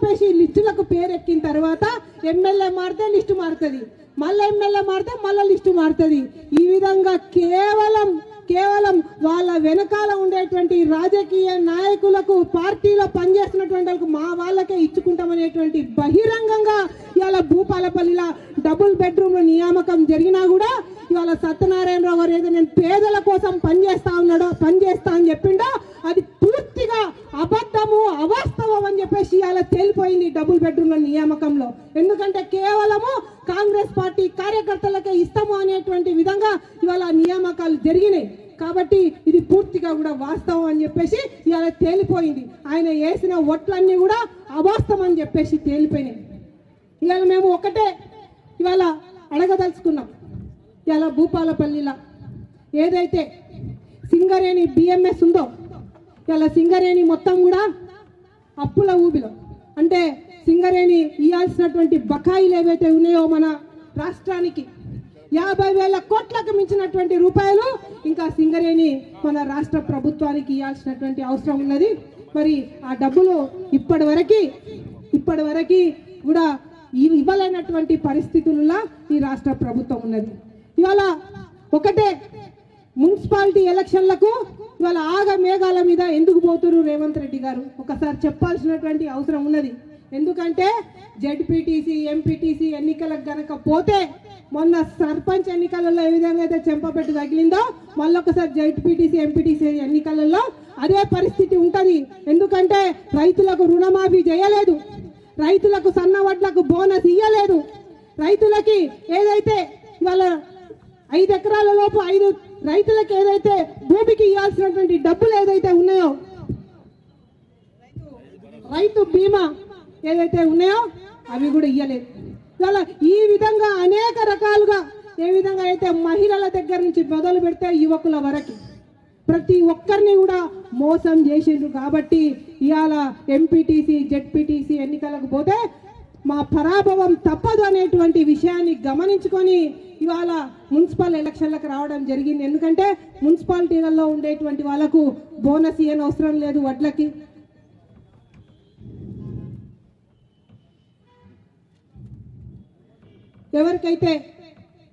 చెప్పేసి లిస్టులకు పేరెక్కిన తర్వాత ఎమ్మెల్యే మారితే లిస్టు మారుతుంది, మళ్ళీ ఎమ్మెల్యే మారితే మళ్ళీ లిస్టు మారుతుంది. ఈ విధంగా కేవలం వాళ్ళ వెనకాల ఉండేటువంటి రాజకీయ నాయకులకు, పార్టీలో పనిచేస్తున్నటువంటి వాళ్ళకే ఇచ్చుకుంటామనేటువంటి బహిరంగంగా ఇవాళ భూపాలపల్లిలో డబుల్ బెడ్రూమ్ నియామకం జరిగినా కూడా ఇవాళ సత్యనారాయణరావు గారు ఏదో నేను పేదల కోసం పనిచేస్తా అని చెప్పిండో అది పూర్తిగా అబద్ధము, అవాస్తవం అని చెప్పేసి ఇవాళ తేలిపోయింది డబుల్ బెడ్రూమ్ల నియామకంలో. ఎందుకంటే కేవలము కాంగ్రెస్ పార్టీ కార్యకర్తలకే ఇస్తాము అనేటువంటి విధంగా ఇవాళ నియామకాలు జరిగినాయి. కాబట్టి ఇది పూర్తిగా కూడా వాస్తవం అని చెప్పేసి ఇవాళ తేలిపోయింది. ఆయన వేసిన ఓట్లన్నీ కూడా అవాస్తవం అని చెప్పేసి తేలిపోయినాయి. ఇవాళ మేము ఒకటే ఇవాళ అడగదలుచుకున్నాం. ఇవాళ భూపాలపల్లిలో ఏదైతే సింగరేణి బిఎంఎస్ ఉందో ఇవాళ సింగరేణి మొత్తం కూడా అప్పుల ఊబిలో, అంటే సింగరేణి ఇవ్వాల్సినటువంటి బకాయిలు ఏవైతే ఉన్నాయో మన రాష్ట్రానికి 50,000 కోట్లకు మించినటువంటి రూపాయలు ఇంకా సింగరేణి మన రాష్ట్ర ప్రభుత్వానికి ఇవ్వాల్సినటువంటి అవసరం ఉన్నది. మరి ఆ డబ్బులు ఇప్పటి వరకు కూడా ఇవ్వలేనటువంటి పరిస్థితుల్లో ఈ రాష్ట్ర ప్రభుత్వం ఉన్నది. ఇవాళ ఒకటే మున్సిపాలిటీ ఎలక్షన్లకు ఇవాళ ఆగ మేఘాల మీద ఎందుకు పోతున్నారు రేవంత్ రెడ్డి గారు ఒకసారి చెప్పాల్సినటువంటి అవసరం ఉన్నది. ఎందుకంటే జెడ్పీటీసీ, ఎంపీటీసీ ఎన్నికలకు గనక పోతే మొన్న సర్పంచ్ ఎన్నికలలో ఏ విధంగా అయితే చెంపపెట్టు తగిలిందో మళ్ళొకసారి జెడ్పీటీసీ, ఎంపీటీసీ ఎన్నికలలో అదే పరిస్థితి ఉంటుంది. ఎందుకంటే రైతులకు రుణమాఫీ చేయలేదు, రైతులకు సన్న వడ్లకు బోనస్ ఇయ్యలేదు, రైతులకి ఏదైతే ఇవాళ 5 ఎకరాల లోపు 5 రైతులకు ఏదైతే భూమికి ఇవ్వాల్సినటువంటి డబ్బులు ఏదైతే ఉన్నాయో, రైతు బీమా ఏదైతే ఉన్నాయో అవి కూడా ఇయ్యలేదు. ఇవాళ ఈ విధంగా అనేక రకాలుగా ఏ విధంగా అయితే మహిళల దగ్గర నుంచి మొదలు పెడితే యువకుల వరకు ప్రతి ఒక్కరిని కూడా మోసం చేసిండ్రు. కాబట్టి ఇవాళ ఎంపీటీసీ, జెడ్పీటీసీ ఎన్నికలకు పోతే మా పరాభవం తప్పదు అనేటువంటి విషయాన్ని గమనించుకొని ఇవాళ మున్సిపల్ ఎలక్షన్లకు రావడం జరిగింది. ఎందుకంటే మున్సిపాలిటీలలో ఉండేటువంటి వాళ్ళకు బోనస్ ఇవ్వని అవసరం లేదు. వడ్లకి ఎవరికైతే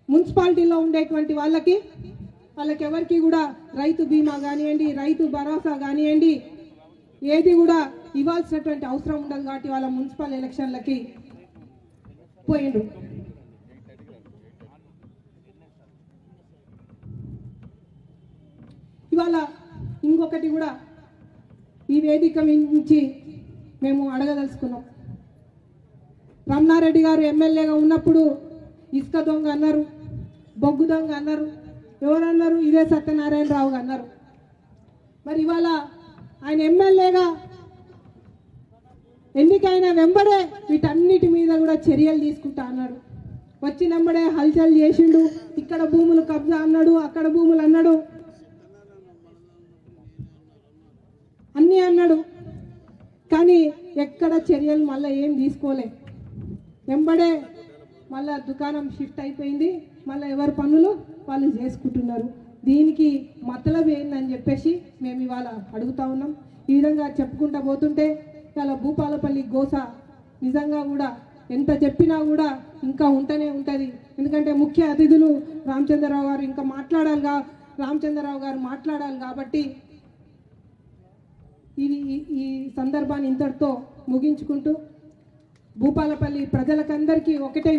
మున్సిపాలిటీలో ఉండేటువంటి వాళ్ళకి ఎవరికి కూడా రైతు బీమా కానివ్వండి, రైతు భరోసా కానివ్వండి, ఏది కూడా ఇవ్వాల్సినటువంటి అవసరం ఉండదు. కాబట్టి వాళ్ళ మున్సిపల్ ఎలక్షన్లకి పోయిండు. ఇవాళ ఇంకొకటి కూడా ఈ వేదిక నుంచి మేము అడగదలుచుకున్నాం. రమణారెడ్డి గారు ఎమ్మెల్యేగా ఉన్నప్పుడు ఇసుక దొంగ అన్నారు, బొగ్గు దొంగ అన్నారు. ఎవరన్నారు? ఇదే సత్యనారాయణరావు అన్నారు. మరి ఇవాళ ఆయన ఎమ్మెల్యేగా ఎన్నికైన వెంబడే వీటన్నిటి మీద కూడా చర్యలు తీసుకుంటా అన్నాడు. వచ్చినప్పుడే హల్చల్ చేసిండు. ఇక్కడ భూములు కబ్జా అన్నాడు, అక్కడ భూములు అన్నాడు, అన్నీ అన్నాడు. కానీ ఎక్కడ చర్యలు మళ్ళీ ఏం తీసుకోలే. వెంబడే మళ్ళా దుకాణం షిఫ్ట్ అయిపోయింది. మళ్ళీ ఎవరి పనులు వాళ్ళు చేసుకుంటున్నారు. దీనికి మతలబ్ ఏందని చెప్పేసి మేము ఇవాళ అడుగుతా ఉన్నాం. ఈ విధంగా చెప్పుకుంటా పోతుంటే ఇవాళ భూపాలపల్లి గోస నిజంగా కూడా ఎంత చెప్పినా కూడా ఇంకా ఉంటూనే ఉంటుంది. ఎందుకంటే ముఖ్య అతిథులు రామచంద్రరావు గారు ఇంకా రామచంద్రరావు గారు మాట్లాడాలి. కాబట్టి ఈ సందర్భాన్ని ఇంతటితో ముగించుకుంటూ భూపాలపల్లి ప్రజలకందరికీ ఒకటే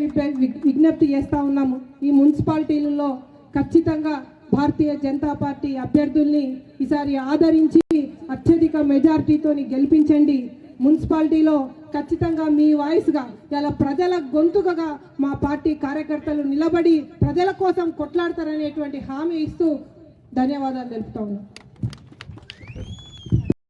విజ్ఞప్తి చేస్తూ ఉన్నాము. ఈ మున్సిపాలిటీలలో ఖచ్చితంగా భారతీయ జనతా పార్టీ అభ్యర్థుల్ని ఈసారి ఆదరించి అత్యధిక మెజారిటీతో గెలిపించండి. మున్సిపాలిటీలో ఖచ్చితంగా మీ వాయిస్గా ఇలా ప్రజల గొంతుకగా మా పార్టీ కార్యకర్తలు నిలబడి ప్రజల కోసం కొట్లాడతారనేటువంటి హామీ ఇస్తూ ధన్యవాదాలు తెలుపుతా ఉన్నాం.